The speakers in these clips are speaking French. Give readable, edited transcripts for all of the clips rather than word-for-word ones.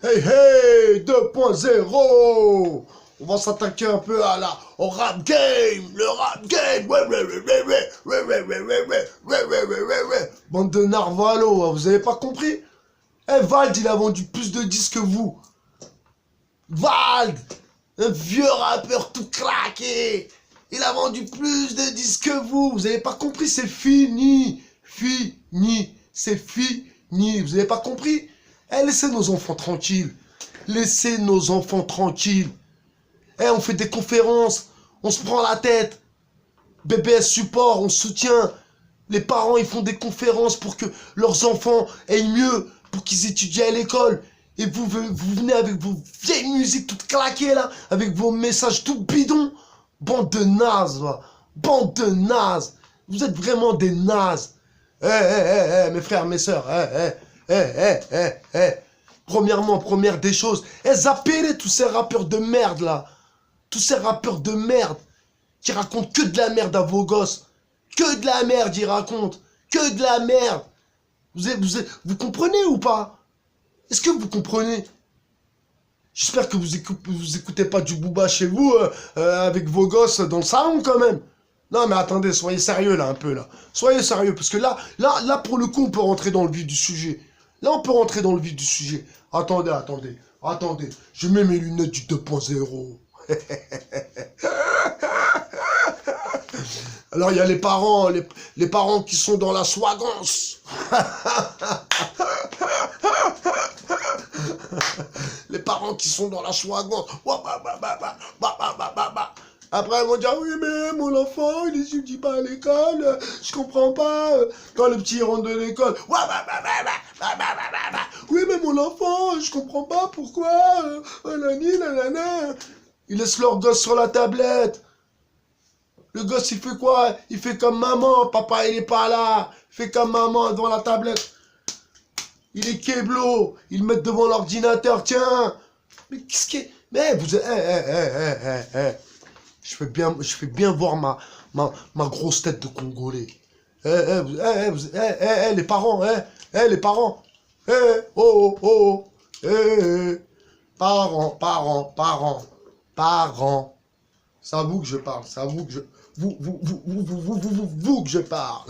Hey hey 2.0. On va s'attaquer un peu au rap game. Le rap game. Ouais. Bande de narvalo, vous avez pas compris? Eh, Vald, il a vendu plus de disques que vous. Vald, un vieux rappeur tout claqué. Il a vendu plus de disques que vous. Vous avez pas compris? C'est fini. Fini. C'est fini. Vous avez pas compris? Eh, laissez nos enfants tranquilles. Laissez nos enfants tranquilles. Eh, on fait des conférences. On se prend la tête. BBS support, on soutient. Les parents, ils font des conférences pour que leurs enfants aient mieux, pour qu'ils étudient à l'école. Et vous venez avec vos vieilles musiques toutes claquées là, avec vos messages tout bidons. Bande de nazes, va. Bande de nazes. Vous êtes vraiment des nazes. Mes frères, mes sœurs, Premièrement, première des choses, zappez tous ces rappeurs de merde là. Tous ces rappeurs de merde qui racontent que de la merde à vos gosses. Que de la merde, ils racontent. Que de la merde. Vous comprenez ou pas? Est-ce que vous comprenez? J'espère que vous écoutez pas du Booba chez vous avec vos gosses dans le salon quand même. Non mais attendez, soyez sérieux là un peu là. Soyez sérieux parce que là pour le coup on peut rentrer dans le vif du sujet. Là on peut rentrer dans le vif du sujet. Attendez. Je mets mes lunettes du 2.0. Alors il y a les parents qui sont dans la swagance. Les parents qui sont dans la swagance. Après, ils vont dire, oui, mais mon enfant, il étudie pas à l'école, je comprends pas. Quand le petit rentre de l'école, oui, mais mon enfant, je comprends pas pourquoi. Ils laissent leur gosse sur la tablette. Le gosse, il fait quoi? Il fait comme maman, papa, il est pas là. Il fait comme maman devant la tablette. Il est kéblo. Ils le mettent devant l'ordinateur, tiens. Mais qu'est-ce qui est... Mais vous... Je fais bien voir ma grosse tête de Congolais. Les parents, les parents. Parents. C'est à vous que je parle, c'est à vous que je... Vous que je parle.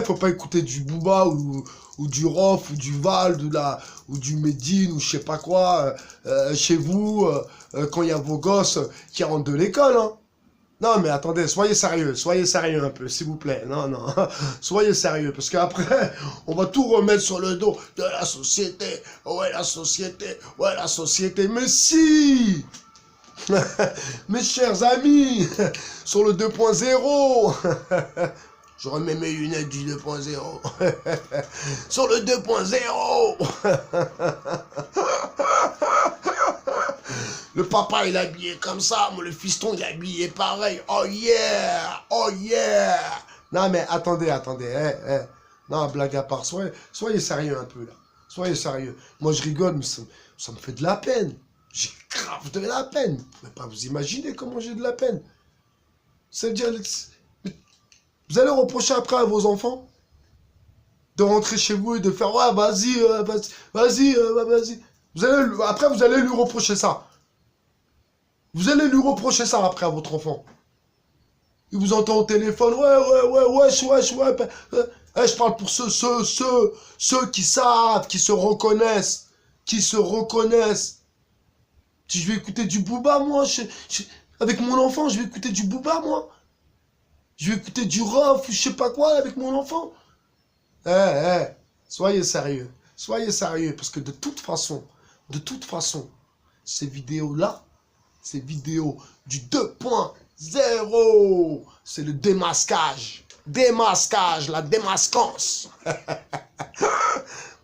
Faut pas écouter du Booba ou du Rof ou du Val ou du Medine ou je sais pas quoi chez vous quand il y a vos gosses qui rentrent de l'école. Hein. Non mais attendez, soyez sérieux un peu, s'il vous plaît. Non, soyez sérieux, parce qu'après, on va tout remettre sur le dos de la société. Ouais, la société, mais si. Mes chers amis, sur le 2.0, je remets mes lunettes du 2.0. Sur le 2.0. Le papa, il est habillé comme ça. Moi, le fiston, il est habillé pareil. Oh yeah. Non, mais attendez. Non, blague à part. Soyez sérieux un peu, là. Soyez sérieux. Moi, je rigole, mais ça me fait de la peine. J'ai grave de la peine. Vous ne pouvez pas vous imaginer comment j'ai de la peine. Ça veut dire... Vous allez reprocher après à vos enfants de rentrer chez vous et de faire « Ouais, vas-y. » Après, vous allez lui reprocher ça. Vous allez lui reprocher ça après à votre enfant. Il vous entend au téléphone, ouais. Je parle pour ceux qui savent, qui se reconnaissent. Je vais écouter du Booba, moi. Avec mon enfant, je vais écouter du Booba, moi. Je vais écouter du Rof ou je sais pas quoi avec mon enfant. Soyez sérieux. Parce que de toute façon, ces vidéos-là, ces vidéos du 2.0, c'est le démasquage. La démasquance.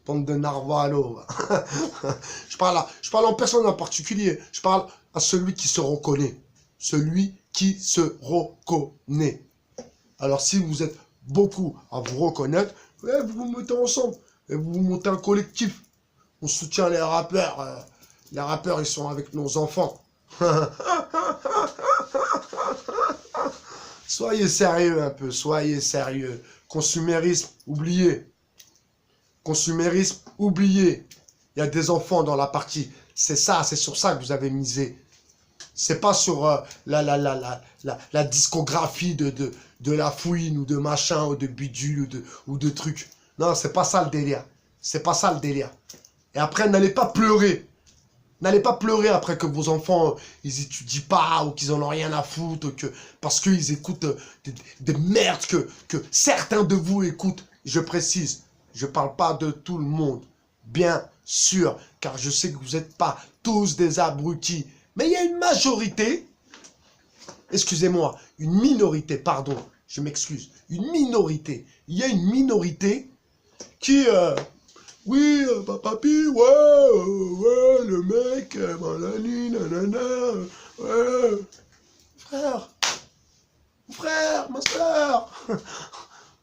Bande de narvalo. Je parle en personne en particulier. Je parle à celui qui se reconnaît. Alors si vous êtes beaucoup à vous reconnaître, vous vous mettez ensemble. Et vous montez un collectif. On soutient les rappeurs. Les rappeurs, ils sont avec nos enfants. Soyez sérieux un peu, soyez sérieux. Consumérisme, oubliez. Consumérisme, oubliez. Il y a des enfants dans la partie. C'est ça, c'est sur ça que vous avez misé. C'est pas sur la discographie de la fouine ou de machin ou de bidule ou de trucs. Non, c'est pas ça le délire. C'est pas ça le délire. Et après, n'allez pas pleurer. N'allez pas pleurer après que vos enfants, ils étudient pas ou qu'ils en ont rien à foutre, parce qu'ils écoutent des merdes que certains de vous écoutent. Je précise, je parle pas de tout le monde. Bien sûr, car je sais que vous n'êtes pas tous des abrutis. Mais il y a une majorité, excusez-moi, une minorité, pardon, je m'excuse, une minorité. Il y a une minorité qui... oui, papi, ouais, le mec, malani, nanana, ouais. Frère, ma soeur,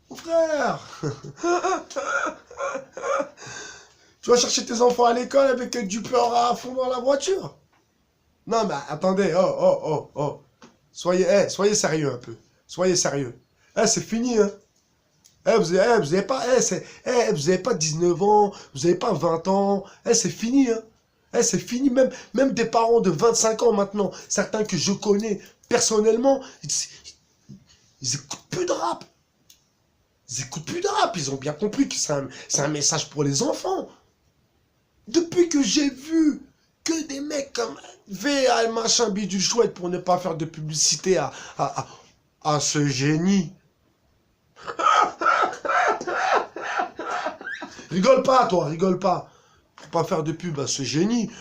mon frère. Tu vas chercher tes enfants à l'école avec du pleur à fond dans la voiture? Non, mais attendez, oh. Soyez sérieux un peu. Soyez sérieux. C'est fini, hein. Vous avez pas, vous avez pas 19 ans, vous avez pas 20 ans. C'est fini, hein. C'est fini, même des parents de 25 ans maintenant, certains que je connais personnellement, ils écoutent plus de rap. Ils écoutent plus de rap. Ils ont bien compris que c'est un message pour les enfants. Depuis que j'ai vu que des mecs comme VA, machin, bidule chouette, pour ne pas faire de publicité à ce génie. Rigole pas, toi, rigole pas. Pour pas faire de pub à ce génie.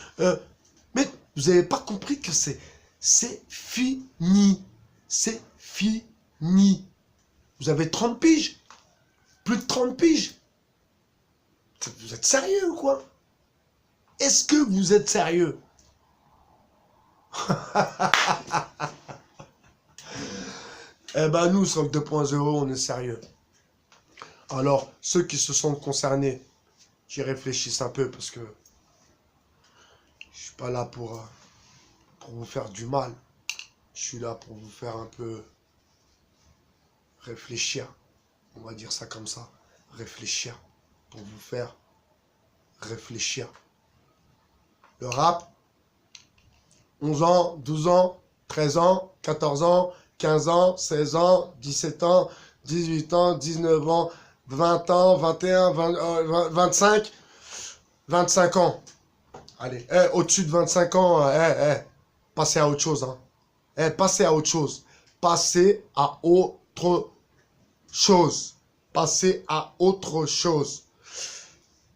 Mais vous avez pas compris que c'est fini. C'est fini. Vous avez 30 piges. Plus de 30 piges. Vous êtes sérieux ou quoi? Est-ce que vous êtes sérieux? Eh ben nous, sur le 2.0, on est sérieux. Alors, ceux qui se sentent concernés, qui réfléchissent un peu, parce que je suis pas là pour vous faire du mal. Je suis là pour vous faire un peu réfléchir. On va dire ça comme ça. Réfléchir. Pour vous faire réfléchir. Le rap, 11 ans, 12 ans, 13 ans, 14 ans, 15 ans, 16 ans, 17 ans, 18 ans, 19 ans, 20 ans, 21, 25, 25 ans. Allez, au-dessus de 25 ans, passez à autre chose. Hein. Passez à autre chose. Passez à autre chose. Passez à autre chose.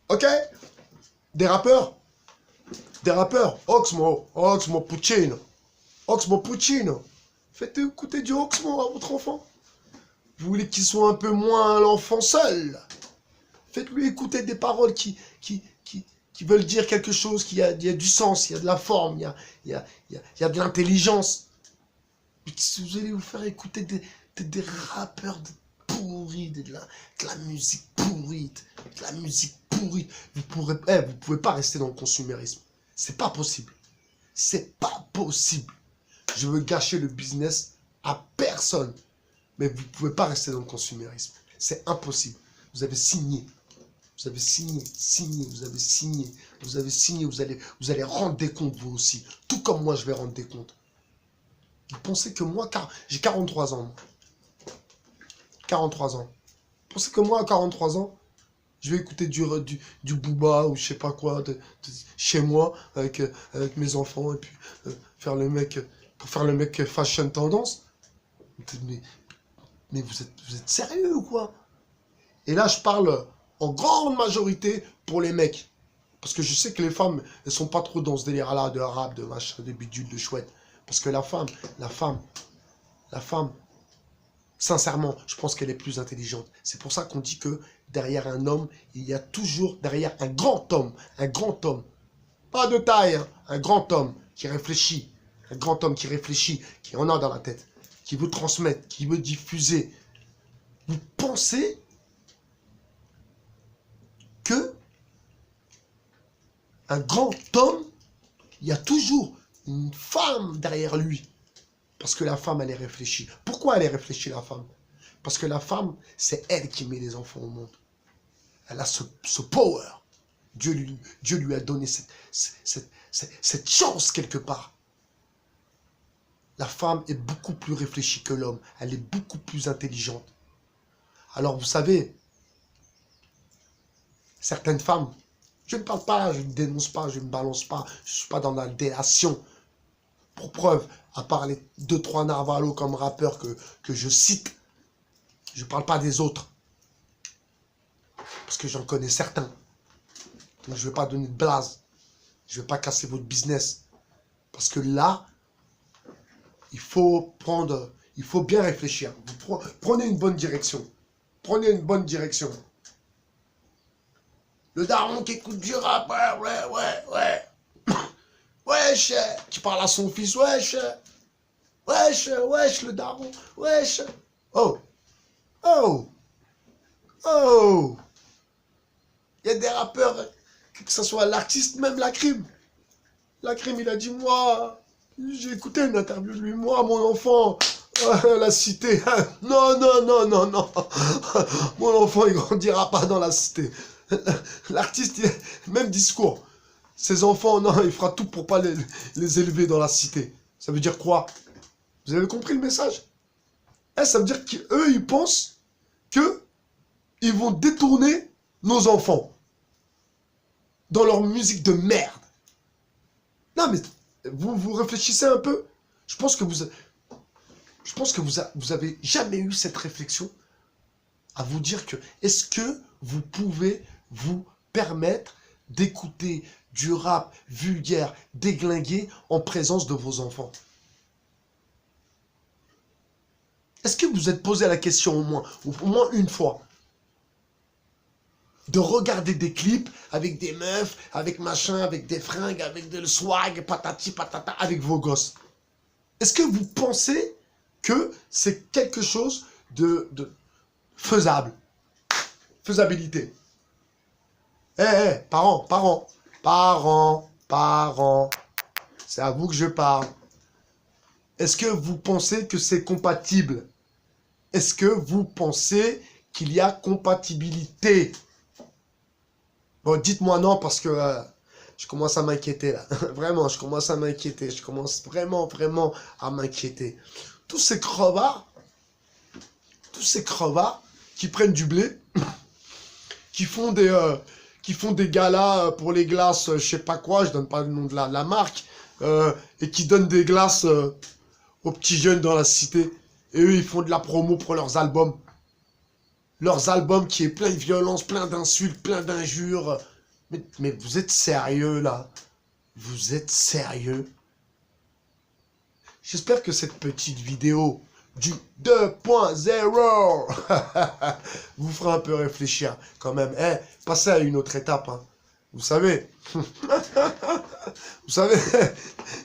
Ok? Des rappeurs? Des rappeurs? Oxmo Puccino. Oxmo Puccino. Faites écouter du Oxmo à votre enfant. Vous voulez qu'il soit un peu moins l'enfant seul. Faites-lui écouter des paroles qui veulent dire quelque chose, il y a du sens, il y a de la forme, il y a de l'intelligence. Vous allez vous faire écouter des rappeurs pourris, de la musique pourrite, de la musique pourrite. Vous pouvez pas rester dans le consumérisme. C'est pas possible. C'est pas possible. Je veux gâcher le business à personne. Mais vous pouvez pas rester dans le consumérisme. C'est impossible. Vous avez signé. Vous avez signé, vous allez rendre des comptes vous aussi. Tout comme moi, je vais rendre des comptes. Vous pensez que moi, car j'ai 43 ans. 43 ans. Vous pensez que moi, à 43 ans, je vais écouter du Booba ou je sais pas quoi, chez moi, avec mes enfants, et puis faire le mec fashion tendance. Mais vous êtes sérieux ou quoi? Et là, je parle en grande majorité pour les mecs. Parce que je sais que les femmes, elles sont pas trop dans ce délire-là de rap, de machin, de bidule, de chouette. Parce que la femme, sincèrement, je pense qu'elle est plus intelligente. C'est pour ça qu'on dit que derrière un homme, il y a toujours derrière un grand homme, pas de taille, hein, un grand homme qui réfléchit, qui en a dans la tête, qui veut transmettre, qui veut diffuser. Vous pensez que un grand homme, il y a toujours une femme derrière lui. Parce que la femme, elle est réfléchie. Pourquoi elle est réfléchie, la femme? Parce que la femme, c'est elle qui met les enfants au monde. Elle a ce power. Dieu lui a donné cette chance quelque part. La femme est beaucoup plus réfléchie que l'homme. Elle est beaucoup plus intelligente. Alors vous savez, certaines femmes, je ne parle pas, je ne dénonce pas, je ne balance pas, je ne suis pas dans la délation. Pour preuve, à part les 2-3 narvalos comme rappeurs que je cite, je ne parle pas des autres. Parce que j'en connais certains. Donc je ne vais pas donner de blase. Je ne vais pas casser votre business. Parce que là, il faut bien réfléchir. Prenez une bonne direction. Prenez une bonne direction. Le daron qui écoute du rap, ouais. Wesh, qui parle à son fils, wesh, le daron, wesh. Oh. Il y a des rappeurs, que ce soit l'artiste, même Lacrim. Lacrim, il a dit, moi, j'ai écouté une interview de lui, moi, mon enfant, la cité. Non. Mon enfant, il grandira pas dans la cité. L'artiste, même discours. Ses enfants, non, il fera tout pour pas les élever dans la cité. Ça veut dire quoi? Vous avez compris le message? Ça veut dire qu'eux, ils pensent qu'ils vont détourner nos enfants dans leur musique de merde. Non, mais vous réfléchissez un peu. Je pense que vous avez jamais eu cette réflexion à vous dire que est-ce que vous pouvez vous permettre d'écouter du rap vulgaire, déglingué en présence de vos enfants? Est-ce que vous vous êtes posé la question au moins une fois? De regarder des clips avec des meufs, avec machin, avec des fringues, avec le swag, patati patata, avec vos gosses. Est-ce que vous pensez que c'est quelque chose de faisable? Faisabilité. Parents. C'est à vous que je parle. Est-ce que vous pensez que c'est compatible? Est-ce que vous pensez qu'il y a compatibilité? Bon, dites-moi non parce que je commence à m'inquiéter là. Vraiment, je commence à m'inquiéter. Je commence vraiment à m'inquiéter. Tous ces crevards qui prennent du blé, qui font des galas pour les glaces, je sais pas quoi, je donne pas le nom de la marque, et qui donnent des glaces aux petits jeunes dans la cité. Et eux, ils font de la promo pour leurs albums. Leurs albums qui est plein de violence, plein d'insultes, plein d'injures. Mais vous êtes sérieux, là? Vous êtes sérieux? J'espère que cette petite vidéo du 2.0 vous fera un peu réfléchir, quand même. Passez à une autre étape, hein. Vous savez,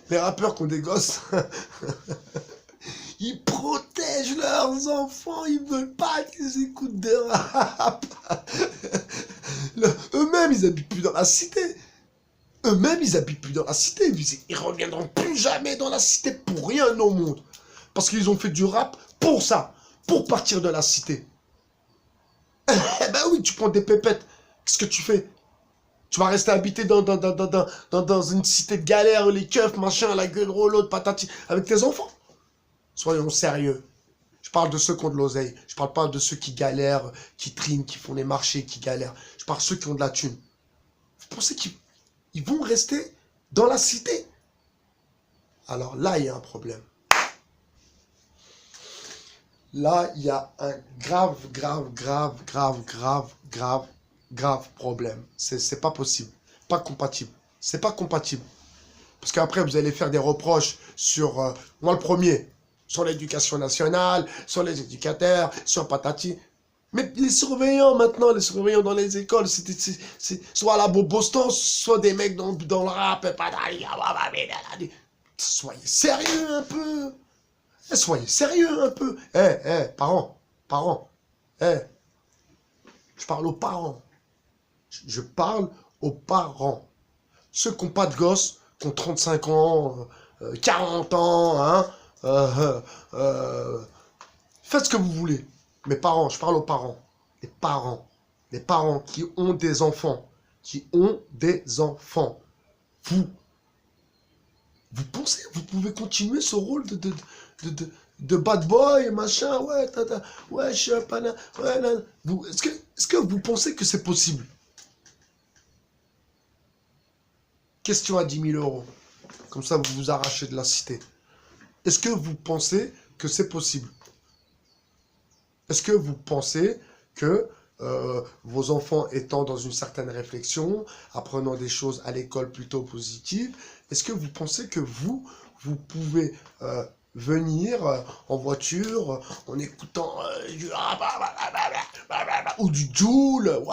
les rappeurs qui ont des gosses, ils protègent leurs enfants, ils veulent pas qu'ils écoutent de rap. Eux-mêmes, ils habitent plus dans la cité. Ils reviendront plus jamais dans la cité pour rien au monde. Parce qu'ils ont fait du rap pour ça, pour partir de la cité. Ben oui, tu prends des pépettes. Qu'est-ce que tu fais? Tu vas rester habité dans une cité de galère, les keufs, machin, la gueule rouleau, patati, avec tes enfants. Soyons sérieux. Je parle de ceux qui ont de l'oseille. Je parle pas de ceux qui galèrent, qui triment, qui font les marchés, qui galèrent. Je parle de ceux qui ont de la thune. Vous pensez qu'ils vont rester dans la cité? Alors là, il y a un problème. Là, il y a un grave problème. C'est pas possible. Pas compatible. C'est pas compatible. Parce qu'après, vous allez faire des reproches sur, moi le premier, sur l'éducation nationale, sur les éducateurs, sur patati. Mais les surveillants maintenant, les surveillants dans les écoles, c'est soit à la Bobostan, soit des mecs dans le rap. Soyez sérieux un peu. Soyez sérieux un peu. Parents. Je parle aux parents. Je parle aux parents. Ceux qui n'ont pas de gosses, qui ont 35 ans, 40 ans, hein. faites ce que vous voulez. Mes parents, je parle aux parents. Les parents qui ont des enfants. Vous pensez, vous pouvez continuer ce rôle de bad boy, machin, ouais, ouais, je suis pas là, ouais, là. Est-ce que vous pensez que c'est possible? Question à 10 000 euros. Comme ça, vous vous arrachez de la cité. Est-ce que vous pensez que c'est possible? Est-ce que vous pensez que vos enfants étant dans une certaine réflexion, apprenant des choses à l'école plutôt positives, est-ce que vous pensez que vous pouvez venir en voiture en écoutant ou du Joule?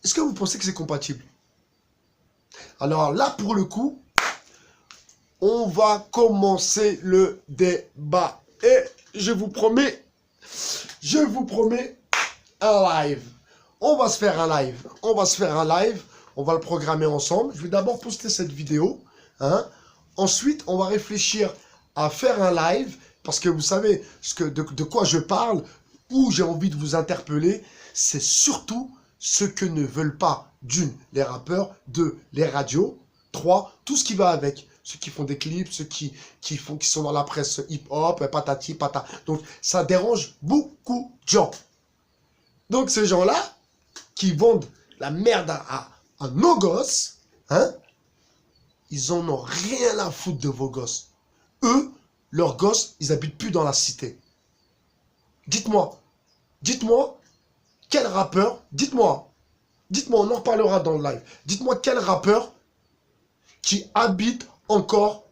Est-ce que vous pensez que c'est compatible? Alors là, pour le coup, on va commencer le débat. Et je vous promets un live. On va se faire un live. On va le programmer ensemble. Je vais d'abord poster cette vidéo. Hein. Ensuite, on va réfléchir à faire un live. Parce que vous savez de quoi je parle, où j'ai envie de vous interpeller, c'est surtout ce que ne veulent pas, d'une, les rappeurs, deux, les radios, trois, tout ce qui va avec. Ceux qui font des clips, ceux qui sont dans la presse hip-hop, patati, patata. Donc, ça dérange beaucoup de gens. Donc, ces gens-là, qui vendent la merde à nos gosses, hein, ils en ont rien à foutre de vos gosses. Eux, leurs gosses, ils habitent plus dans la cité. Dites-moi, quel rappeur, dites-moi, on en reparlera dans le live. Dites-moi quel rappeur qui habite encore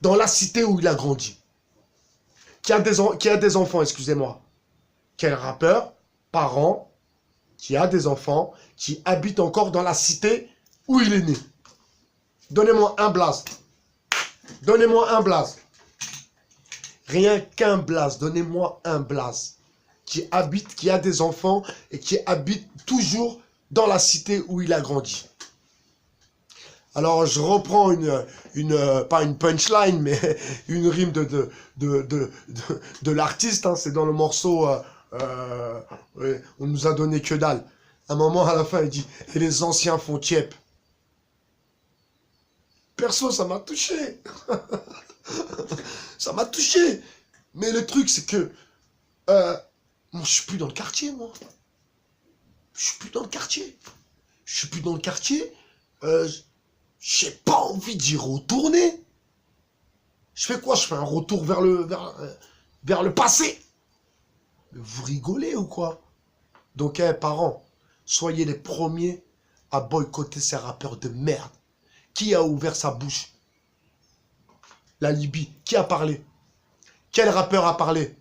dans la cité où il a grandi. Qui a des enfants, excusez-moi. Quel rappeur, parent, qui a des enfants, qui habite encore dans la cité où il est né. Donnez-moi un blaze. Rien qu'un blaze, donnez-moi un blaze. Qui a des enfants et qui habite toujours dans la cité où il a grandi. Alors, je reprends pas une punchline, mais une rime de l'artiste. Hein, c'est dans le morceau ouais, on nous a donné que dalle. À un moment, à la fin, il dit « Et les anciens font tiep ». Perso, ça m'a touché. Ça m'a touché. Mais le truc, c'est que moi, je suis plus dans le quartier, moi. Je suis plus dans le quartier. J'ai pas envie d'y retourner. Je fais quoi? Je fais un retour vers le passé. Mais vous rigolez ou quoi? Donc, parents, soyez les premiers à boycotter ces rappeurs de merde. Qui a ouvert sa bouche? La Libye. Qui a parlé? Quel rappeur a parlé?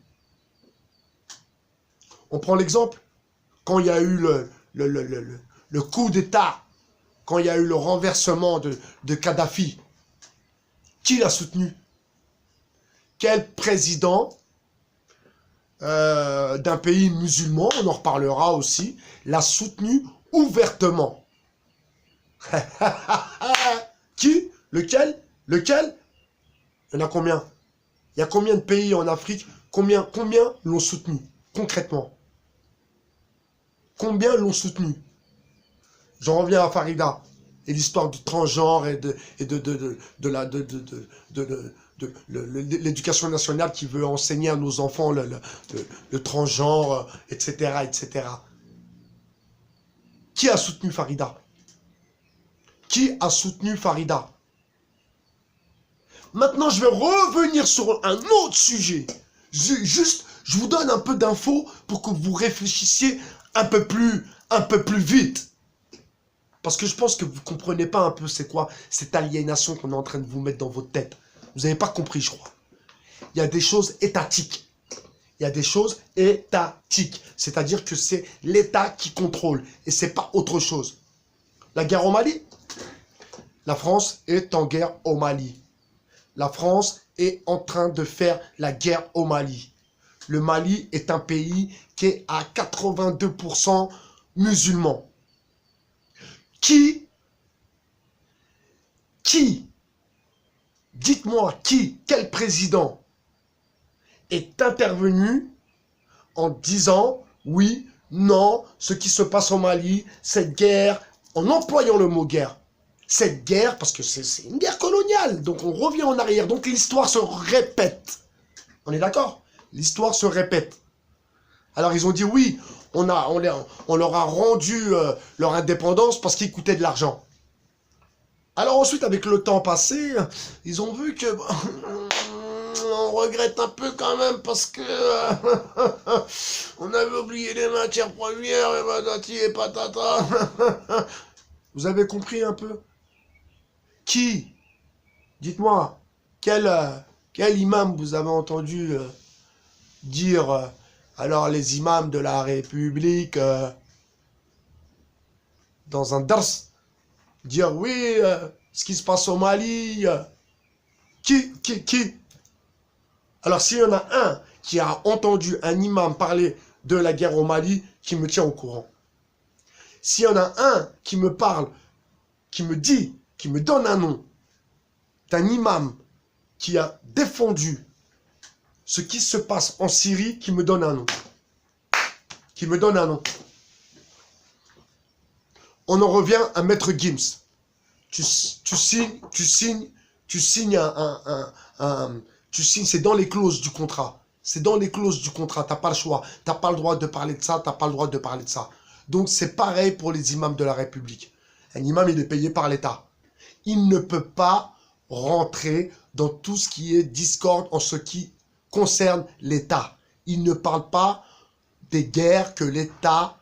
On prend l'exemple. Quand il y a eu le coup d'État, quand il y a eu le renversement de Kadhafi, qui l'a soutenu? Quel président d'un pays musulman, on en reparlera aussi, l'a soutenu ouvertement? Qui? Lequel? Il y en a combien? Il y a combien de pays en Afrique? Combien l'ont soutenu, concrètement? Combien l'ont soutenu? J'en reviens à Farida et l'histoire du transgenre et de l'éducation nationale qui veut enseigner à nos enfants le transgenre, etc., etc. Qui a soutenu Farida? Maintenant, je vais revenir sur un autre sujet. Je vous donne un peu d'infos pour que vous réfléchissiez un peu plus vite. Parce que je pense que vous ne comprenez pas un peu c'est quoi cette aliénation qu'on est en train de vous mettre dans votre tête. Vous n'avez pas compris, je crois. Il y a des choses étatiques. C'est-à-dire que c'est l'État qui contrôle. Et ce n'est pas autre chose. La guerre au Mali? La France est en guerre au Mali. La France est en train de faire la guerre au Mali. Le Mali est un pays qui est à 82% musulman. Qui Dites-moi quel président est intervenu en disant oui, non, ce qui se passe au Mali, cette guerre, en employant le mot guerre. Cette guerre, parce que c'est une guerre coloniale, donc on revient en arrière, donc l'histoire se répète. On est d'accord? L'histoire se répète. Alors ils ont dit oui, on leur a rendu leur indépendance parce qu'ils coûtaient de l'argent. Alors ensuite, avec le temps passé, ils ont vu que... on regrette un peu quand même parce que... on avait oublié les matières premières, et patati et patata. Vous avez compris un peu? Qui? Dites-moi, quel imam vous avez entendu dire... alors les imams de la République, dans un dars, dire oui, ce qui se passe au Mali, qui? Alors s'il y en a un qui a entendu un imam parler de la guerre au Mali, qui me tient au courant. S'il y en a un qui me parle, qui me dit, qui me donne un nom d'un imam qui a défendu ce qui se passe en Syrie, qui me donne un nom. Qui me donne un nom. On en revient à Maître Gims. Tu signes, c'est dans les clauses du contrat. C'est dans les clauses du contrat, t'as pas le choix. T'as pas le droit de parler de ça, t'as pas le droit de parler de ça. Donc c'est pareil pour les imams de la République. Un imam, il est payé par l'État. Il ne peut pas rentrer dans tout ce qui est discorde en ce qui concerne l'État. Il ne parle pas des guerres que l'État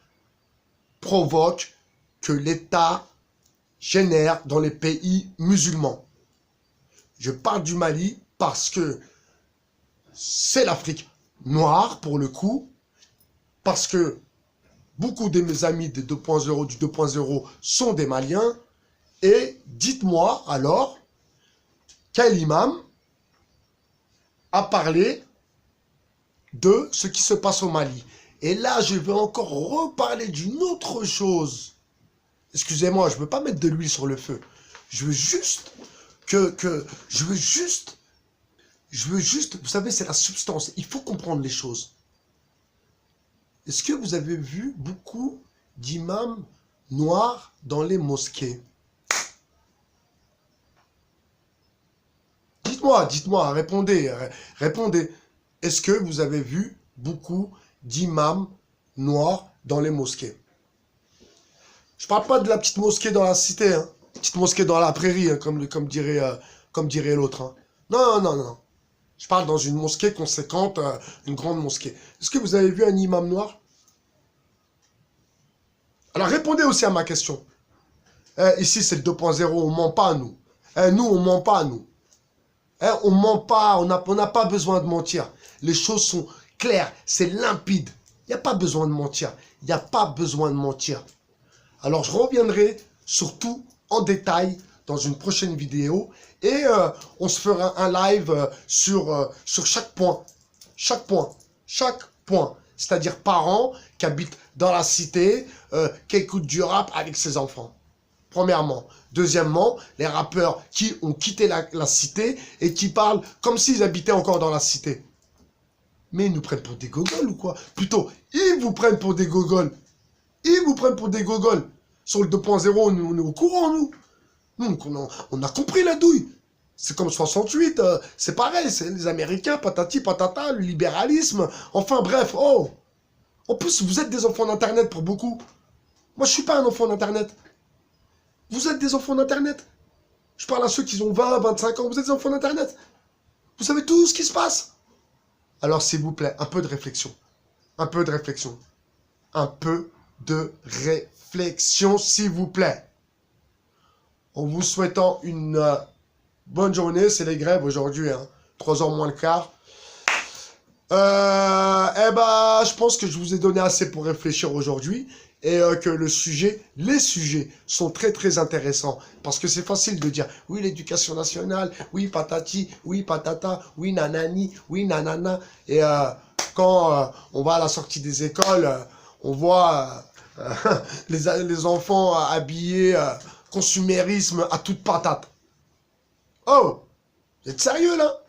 provoque, que l'État génère dans les pays musulmans. Je parle du Mali parce que c'est l'Afrique noire, pour le coup, parce que beaucoup de mes amis des 2.0, du 2.0 sont des Maliens, et dites-moi alors, quel imam a parlé de ce qui se passe au Mali? Et là, je vais encore reparler d'une autre chose. Excusez-moi, je ne veux pas mettre de l'huile sur le feu. Je veux juste vous savez, c'est la substance. Il faut comprendre les choses. Est-ce que vous avez vu beaucoup d'imams noirs dans les mosquées? Dites-moi, répondez. Est-ce que vous avez vu beaucoup d'imams noirs dans les mosquées? Je parle pas de la petite mosquée dans la cité, hein. Petite mosquée dans la prairie, hein, comme dirait l'autre. Hein. Non. Je parle dans une mosquée conséquente, une grande mosquée. Est-ce que vous avez vu un imam noir? Alors répondez aussi à ma question. Ici, c'est le 2.0, on ment pas, nous. Nous, on ment pas, nous. On ment pas, on n'a pas besoin de mentir. Les choses sont claires, c'est limpide. Il n'y a pas besoin de mentir. Il n'y a pas besoin de mentir. Alors, je reviendrai sur tout en détail dans une prochaine vidéo. Et on se fera un live sur chaque point. Chaque point. C'est-à-dire parents qui habitent dans la cité, qui écoutent du rap avec ses enfants. Premièrement. Deuxièmement, les rappeurs qui ont quitté la cité et qui parlent comme s'ils habitaient encore dans la cité. Mais ils nous prennent pour des gogoles ou quoi? Plutôt, ils vous prennent pour des gogoles. Sur le 2.0, on est au courant, nous. Nous, on a compris la douille. C'est comme 68, c'est pareil, c'est les Américains, patati, patata, le libéralisme. Enfin, bref, oh. En plus, vous êtes des enfants d'Internet pour beaucoup. Moi, je suis pas un enfant d'Internet. Vous êtes des enfants d'Internet. Je parle à ceux qui ont 20, 25 ans. Vous êtes des enfants d'Internet. Vous savez tout ce qui se passe. Alors, s'il vous plaît, un peu de réflexion. Un peu de réflexion, s'il vous plaît. En vous souhaitant une bonne journée. C'est les grèves aujourd'hui, hein. 3h moins le quart. Je pense que je vous ai donné assez pour réfléchir aujourd'hui. Et que les sujets sont très très intéressants. Parce que c'est facile de dire, oui l'éducation nationale, oui patati, oui patata, oui nanani, oui nanana. Et quand on va à la sortie des écoles, on voit les enfants habillés, consumérisme à toute patate. Oh, Vous êtes sérieux, là?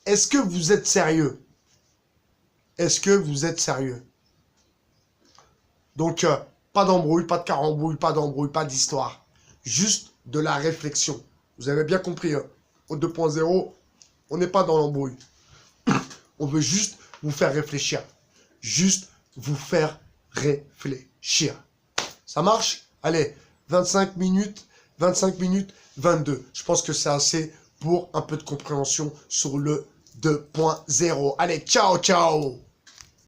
Est-ce que vous êtes sérieux? Est-ce que vous êtes sérieux? Donc, pas d'embrouille, pas de carambouille, pas d'embrouille, pas d'histoire. Juste de la réflexion. Vous avez bien compris, hein? Au 2.0, on n'est pas dans l'embrouille. On veut juste vous faire réfléchir. Juste vous faire réfléchir. Ça marche? Allez, 25 minutes, 22. Je pense que c'est assez pour un peu de compréhension sur le 2.0. Allez, ciao, ciao!